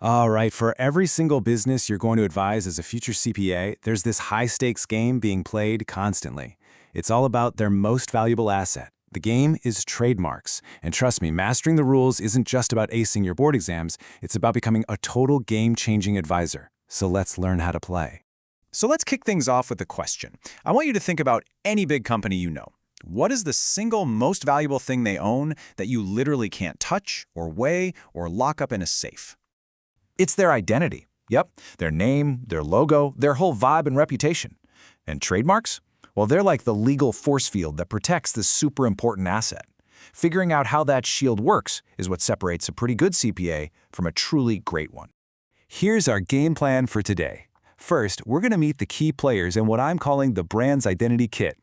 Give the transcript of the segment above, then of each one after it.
All right, for every single business you're going to advise as a future CPA, there's this high-stakes game being played constantly. It's all about their most valuable asset. The game is trademarks. And trust me, mastering the rules isn't just about acing your board exams, it's about becoming a total game-changing advisor. So let's learn how to play. So let's kick things off with a question. I want you to think about any big company you know. What is the single most valuable thing they own that you literally can't touch or weigh or lock up in a safe? It's their identity. Yep, their name, their logo, their whole vibe and reputation. And trademarks? Well, they're like the legal force field that protects this super important asset. Figuring out how that shield works is what separates a pretty good CPA from a truly great one. Here's our game plan for today. First, we're going to meet the key players in what I'm calling the brand's identity kit.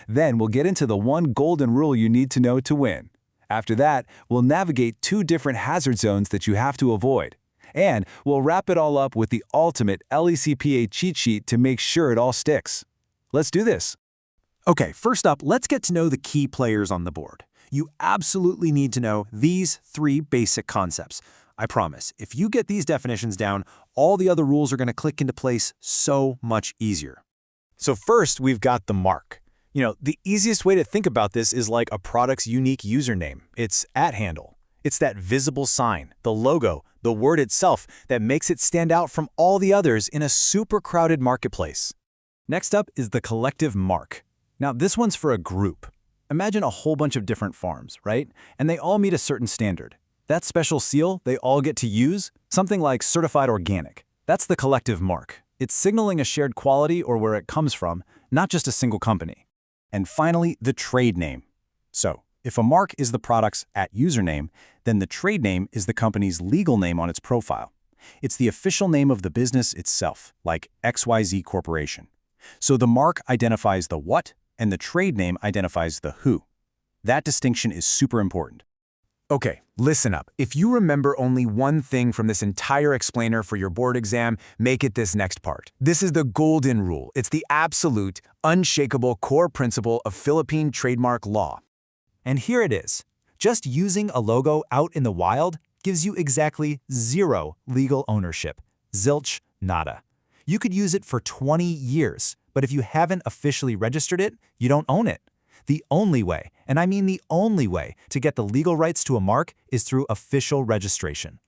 Then we'll get into the one golden rule you need to know to win. After that, we'll navigate 2 different hazard zones that you have to avoid. And we'll wrap it all up with the ultimate LECPA cheat sheet to make sure it all sticks. Let's do this. Okay, first up, let's get to know the key players on the board. You absolutely need to know these 3 basic concepts. I promise, if you get these definitions down, all the other rules are going to click into place so much easier. So first, we've got the mark. The easiest way to think about this is like a product's unique username. It's @handle. It's that visible sign, the logo, the word itself that makes it stand out from all the others in a super crowded marketplace. Next up is the collective mark. Now, this one's for a group. Imagine a whole bunch of different farms, right? And they all meet a certain standard. That special seal they all get to use, something like certified organic. That's the collective mark. It's signaling a shared quality or where it comes from, not just a single company. And finally, the trade name. So, if a mark is the product's @username, then the trade name is the company's legal name on its profile. It's the official name of the business itself, like XYZ Corporation. So the mark identifies the what, and the trade name identifies the who. That distinction is super important. Okay, listen up. If you remember only one thing from this entire explainer for your board exam, make it this next part. This is the golden rule. It's the absolute, unshakable core principle of Philippine trademark law. And here it is. Just using a logo out in the wild gives you exactly 0 legal ownership. Zilch, nada. You could use it for 20 years, but if you haven't officially registered it, you don't own it. The only way, and I mean the only way, to get the legal rights to a mark is through official registration.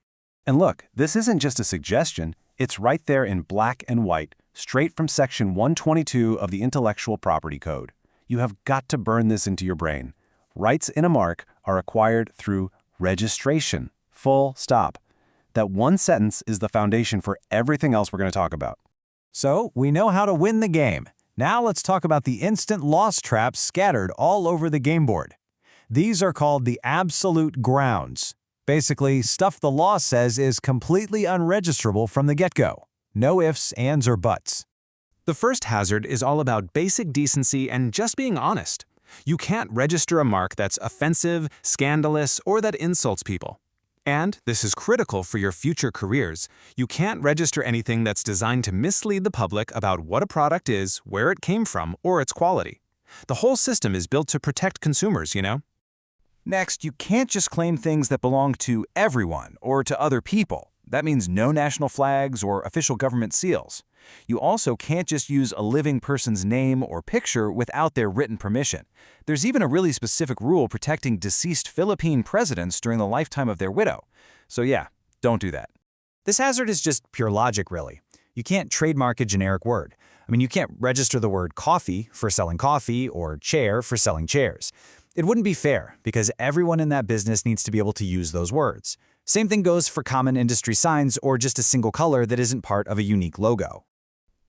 And look, this isn't just a suggestion. It's right there in black and white, straight from Section 122 of the Intellectual Property Code. You have got to burn this into your brain. Rights in a mark are acquired through registration. Full stop. That one sentence is the foundation for everything else we're going to talk about. So, we know how to win the game. Now let's talk about the instant loss traps scattered all over the game board. These are called the absolute grounds. Basically, stuff the law says is completely unregisterable from the get-go. No ifs, ands, or buts. The first hazard is all about basic decency and just being honest. You can't register a mark that's offensive, scandalous, or that insults people. And, this is critical for your future careers, you can't register anything that's designed to mislead the public about what a product is, where it came from, or its quality. The whole system is built to protect consumers, you know? Next, you can't just claim things that belong to everyone or to other people. That means no national flags or official government seals. You also can't just use a living person's name or picture without their written permission. There's even a really specific rule protecting deceased Philippine presidents during the lifetime of their widow. So yeah, don't do that. This hazard is just pure logic, really. You can't trademark a generic word. You can't register the word coffee for selling coffee or chair for selling chairs. It wouldn't be fair because everyone in that business needs to be able to use those words. Same thing goes for common industry signs or just a single color that isn't part of a unique logo.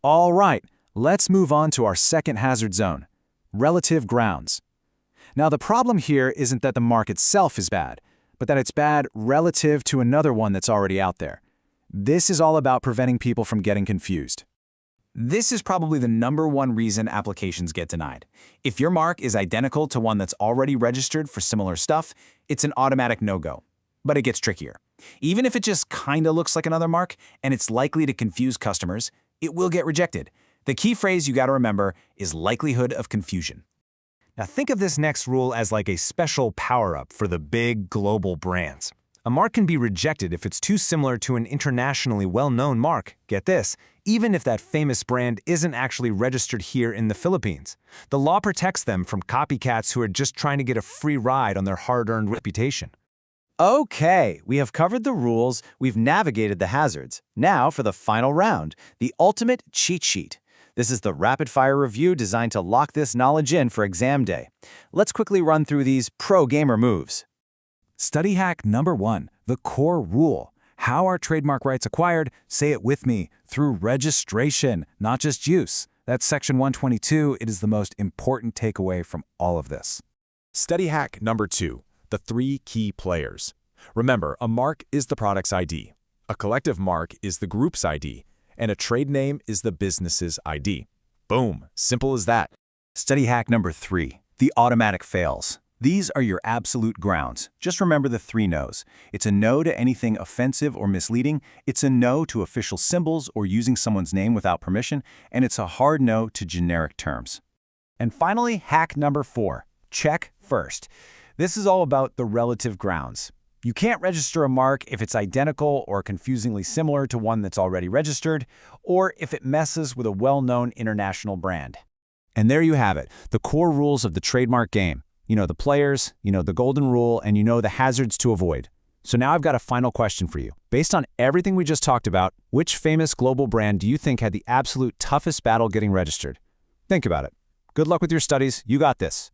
All right, let's move on to our second hazard zone, relative grounds. Now, the problem here isn't that the mark itself is bad, but that it's bad relative to another one that's already out there. This is all about preventing people from getting confused. This is probably the #1 reason applications get denied. If your mark is identical to one that's already registered for similar stuff, it's an automatic no-go. But it gets trickier. Even if it just kinda looks like another mark and it's likely to confuse customers, it will get rejected. The key phrase you gotta remember is likelihood of confusion. Now think of this next rule as like a special power-up for the big global brands. A mark can be rejected if it's too similar to an internationally well-known mark, get this, even if that famous brand isn't actually registered here in the Philippines. The law protects them from copycats who are just trying to get a free ride on their hard-earned reputation. Okay, we have covered the rules, we've navigated the hazards. Now for the final round, the ultimate cheat sheet. This is the rapid-fire review designed to lock this knowledge in for exam day. Let's quickly run through these pro-gamer moves. Study hack number 1, the core rule. How are trademark rights acquired? Say it with me, through registration, not just use. That's section 122. It is the most important takeaway from all of this. Study hack number 2, the 3 key players. Remember, a mark is the product's ID, a collective mark is the group's ID, and a trade name is the business's ID. Boom, simple as that. Study hack number 3, the automatic fails. These are your absolute grounds. Just remember the 3 no's. It's a no to anything offensive or misleading, it's a no to official symbols or using someone's name without permission, and it's a hard no to generic terms. And finally, hack number 4, check first. This is all about the relative grounds. You can't register a mark if it's identical or confusingly similar to one that's already registered, or if it messes with a well-known international brand. And there you have it, the core rules of the trademark game. You know the players, you know the golden rule, and you know the hazards to avoid. So now I've got a final question for you. Based on everything we just talked about, which famous global brand do you think had the absolute toughest battle getting registered? Think about it. Good luck with your studies. You got this.